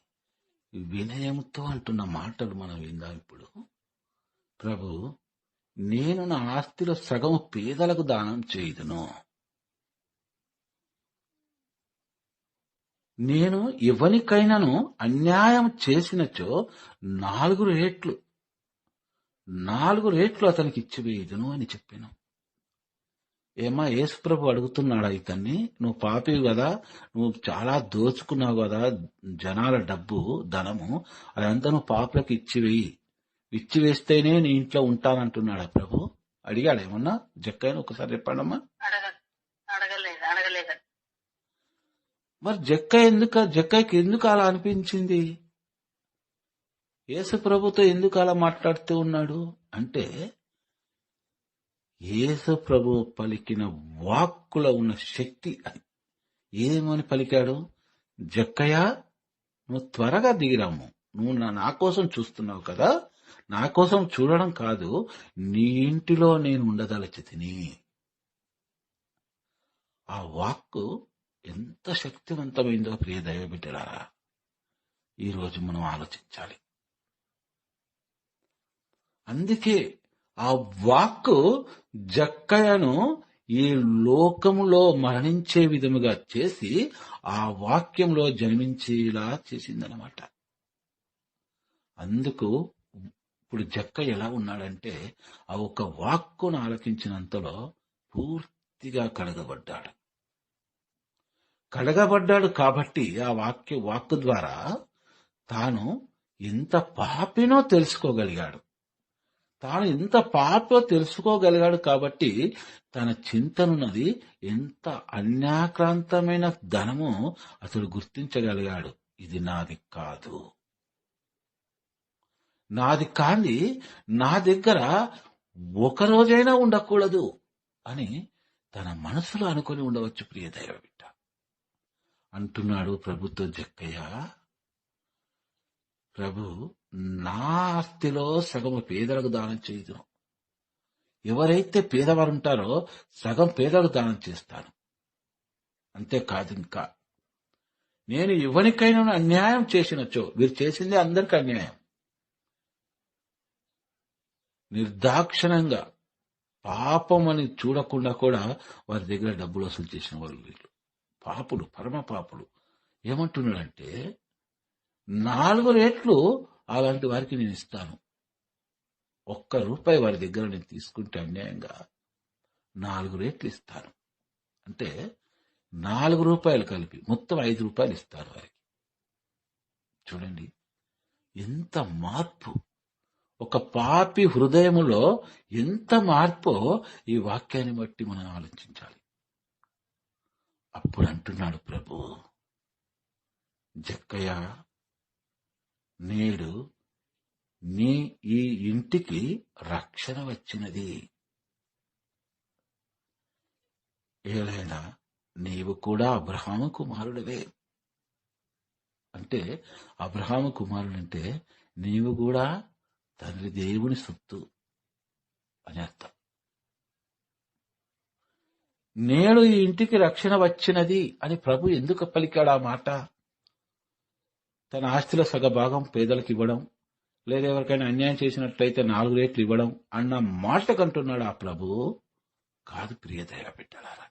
వినయంతో అంటున్న మాటలు మనం విందాం ఇప్పుడు. ప్రభు, నేను నా ఆస్తిలో సగం పేదలకు దానం చేయుదును. నేను ఎవరికైనాను అన్యాయం చేసినచో 4 రెట్లు అతనికి ఇచ్చివేయుదును అని చెప్పాను. ఏమా యేసు ప్రభు అడుగుతున్నాడా ఇతన్ని, నువ్వు పాపివి కదా, నువ్వు చాలా దోచుకున్నావు కదా జనాల డబ్బు, ధనము, అదంతా నువ్వు పాపులకు ఇచ్చివేస్తేనే నీ ఇంట్లో ఉంటానంటున్నాడా ప్రభు? అడిగాడు ఏమన్నా జక్కయ్యను? ఒకసారి చెప్పండమ్మా. అడగలేదు. మరి జక్కయ్యకి ఎందుకు అలా అనిపించింది? యేసు ప్రభుతో ఎందుకు అలా మాట్లాడుతూ ఉన్నాడు అంటే, యేసు ప్రభు పలికిన వాక్కులో ఉన్న శక్తి అది. ఏమని పలికాడు? జక్కయ్య, నువ్వు త్వరగా దిగిరాము, నువ్వు నా కోసం చూస్తున్నావు కదా, నా కోసం చూడడం కాదు, నీ ఇంటిలో నేను ఉండదలచితిని. ఆ వాక్కు ఎంత శక్తివంతమైందో ప్రియ దైవ బిడ్డలారా, ఈరోజు మనం ఆలోచించాలి. అందుకే ఆ వాక్కు జక్కయ్యను ఈ లోకములో మరణించే విధముగా చేసి ఆ వాక్యంలో జన్మించేలా చేసిందనమాట. అందుకు ఇప్పుడు జక్కయ్య ఎలా ఉన్నాడంటే, ఆ ఒక వాక్కును ఆలకించినంతలో పూర్తిగా కడగబడ్డాడు కాబట్టి ఆ వాక్కు ద్వారా తాను ఎంత పాపినో తెలుసుకోగలిగాడు. కాబట్టి తన చింతనున్నది ఎంత అన్యాక్రాంతమైన ధనమో అతడు గుర్తించగలిగాడు. ఇది నాది కాంది నా దగ్గర ఒక రోజైనా ఉండకూడదు అని తన మనసులో అనుకుని ఉండవచ్చు. ప్రియ దైవ బిడ్డ అంటున్నాడు ప్రభుతో జక్కయ్య, ప్రభు, నా ఆస్తిలో సగం పేదలకు దానం చేయుదును. ఎవరైతే పేదవారు ఉంటారో సగం పేదలకు దానం చేస్తాను. అంతేకాదు, ఇంకా నేను ఎవరికైనా అన్యాయం చేసినచో, వీరు చేసింది అందరికీ అన్యాయం, నిర్దాక్షిణంగా పాపం అని చూడకుండా కూడా వారి దగ్గర డబ్బులు వసూలు చేసిన వాళ్ళు వీళ్ళు పాపులు, పరమ పాపులు. ఏమంటున్నాడంటే, 4 రెట్లు అలాంటి వారికి నేను ఇస్తాను. ₹1 వారి దగ్గర నేను తీసుకుంటే అన్యాయంగా 4 రెట్లు ఇస్తాను. అంటే ₹4 కలిపి మొత్తం ₹5 ఇస్తారు వారికి. చూడండి ఎంత మార్పు! ఒక పాపి హృదయములో ఎంత మార్పో ఈ వాక్యాన్ని బట్టి మనం ఆలోచించాలి. అప్పుడు అంటున్నాడు ప్రభు, జక్కయ్య, నేడు ఈ ఇంటికి రక్షణ వచ్చినది. ఏలైనా నీవు కూడా అబ్రహాము కుమారుడివే. అంటే అబ్రహాము కుమారుడంటే నీవు కూడా తండ్రి దేవుని సొత్తు అని అర్థం. నేడు ఈ ఇంటికి రక్షణ వచ్చినది అని ప్రభు ఎందుకు పలికాడు ఆ మాట? తన ఆస్తిలో సగభాగం పేదలకు ఇవ్వడం, లేదా ఎవరికైనా అన్యాయం చేసినట్లయితే 4 రెట్లు ఇవ్వడం అన్న మాట కంటున్నాడు ఆ ప్రభు. కాదు ప్రియ దైవ బిడ్డలారా.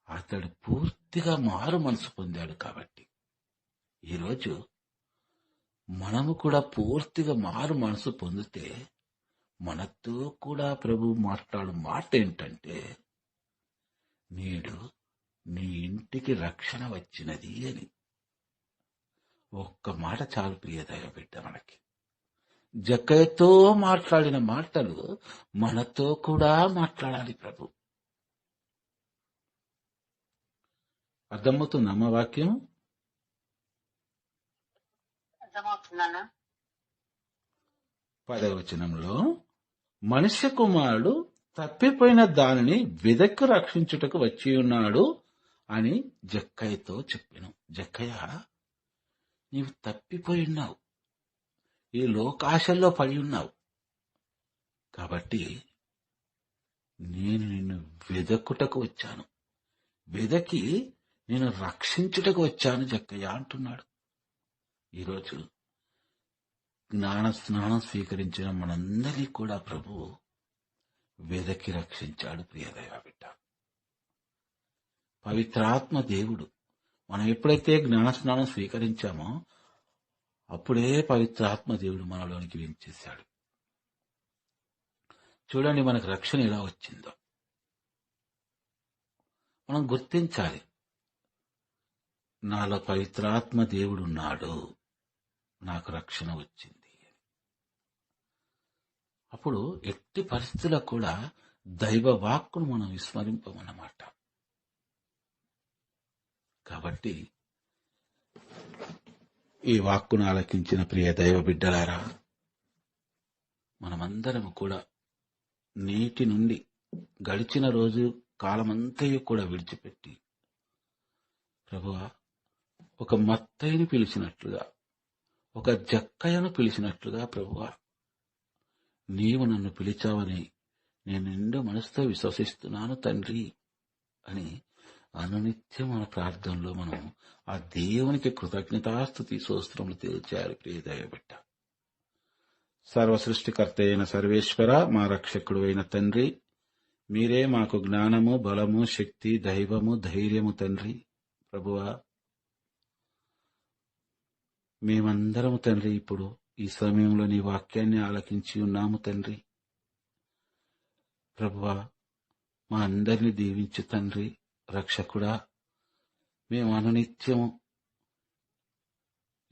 అతడు పూర్తిగా మారు మనసు పొందాడు. కాబట్టి ఈరోజు మనము కూడా పూర్తిగా మారు మనసు పొందితే మనతో కూడా ప్రభు మాట్లాడు మాట ఏంటంటే, నేడు నీ ఇంటికి రక్షణ వచ్చినది అని. ఒక్క మాట చాలు ప్రియ దైవ బిడ్డ. మనకి జక్కయ్యతో మాట్లాడిన మాటలు మనతో కూడా మాట్లాడాలి ప్రభు. అర్థమవుతుంది అమ్మ వాక్యం? అర్థమవుతున్నానా? 10వ వచనంలో మనుష్య కుమారుడు తప్పిపోయిన దానిని వెదక్కి రక్షించుటకు వచ్చి ఉన్నాడు అని జక్కయ్యతో చెప్పాను. జక్కయ్య, నీవు తప్పిపోయి ఉన్నావు, ఈ లోకాశల్లో పడి ఉన్నావు. కాబట్టి నేను నిన్ను వెదకుటకు వచ్చాను, వెదకి నేను రక్షించుటకు వచ్చాను జక్కయ్య అంటున్నాడు. ఈరోజు జ్ఞాన స్నానం స్వీకరించిన మనందరినీ కూడా ప్రభువు వెదకి రక్షించాడు. ప్రియదైవ బిడ్డ, పవిత్రాత్మ దేవుడు మనం ఎప్పుడైతే జ్ఞాన స్నానం స్వీకరించామో అప్పుడే పవిత్రాత్మ దేవుడు మనలోనికి వేంచేశాడు. చూడండి మనకు రక్షణ ఎలా వచ్చిందో మనం గుర్తించాలి. నాలో పవిత్రాత్మ దేవుడు ఉన్నాడు, నాకు రక్షణ వచ్చింది. అప్పుడు ఎట్టి పరిస్థితుల్లో కూడా దైవ వాక్కును మనం విస్మరింపమన్నమాట. కాబట్టి ఈ వాక్కును ఆలకించిన ప్రియ దైవ బిడ్డలారా, మనమందరం కూడా నేటి నుండి గడిచిన రోజు కాలమంతయు కూడా విడిచిపెట్టి, ప్రభువా, ఒక మత్తయిని పిలిచినట్లుగా, ఒక జక్కయ్యను పిలిచినట్లుగా, ప్రభువా, నీవు నన్ను పిలిచావని నేను నిండు మనసుతో విశ్వసిస్తున్నాను తండ్రి అని అనునిత్యం మన ప్రార్థనలో మనం ఆ దేవునికి కృతజ్ఞతాస్తుతి స్తోత్రములు తెలియచేయాలి. ప్రియ దైవబిడ్డ, సర్వసృష్టికర్త అయిన సర్వేశ్వర, మా రక్షకుడు అయిన తండ్రి, మీరే మాకు జ్ఞానము, బలము, శక్తి, దైవము, ధైర్యము తండ్రి. ప్రభువా, మేమందరము తండ్రి ఇప్పుడు ఈ సమయంలో నీ వాక్యాన్ని ఆలకించి ఉన్నాము తండ్రి. ప్రభువా, మా అందరినీ దీవించు తండ్రి. రక్షకుడా, మేము అనునిత్యము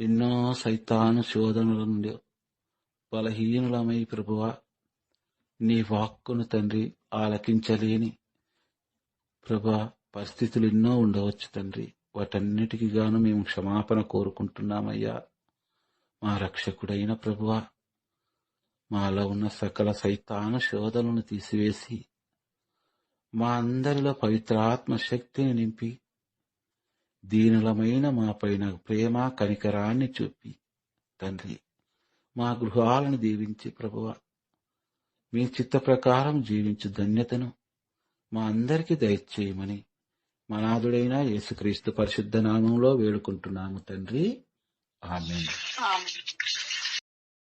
ఎన్నో సైతాను శోధనల నుండి బలహీనులమై ప్రభువా, నీ వాక్కును తండ్రి ఆలకించలేని ప్రభువా పరిస్థితులు ఎన్నో ఉండవచ్చు తండ్రి. వాటన్నిటికీ గాను మేము క్షమాపణ కోరుకుంటున్నామయ్యా. మా రక్షకుడైన ప్రభువా, మాలో ఉన్న సకల సైతాను శోధనలను తీసివేసి మా అందరిలో పవిత్రాత్మ శక్తిని నింపి దీనులమైన మా పైన ప్రేమ కనికరాన్ని చూపి తండ్రి మా గృహాలను దీవించి ప్రభువా, మీ చిత్త ప్రకారం జీవించు ధన్యతను మా అందరికీ దయచేయమని మా నాథుడైన యేసుక్రీస్తు పరిశుద్ధ నామంలో వేడుకుంటున్నాము తండ్రి. ఆమేన్. ఆమేన్.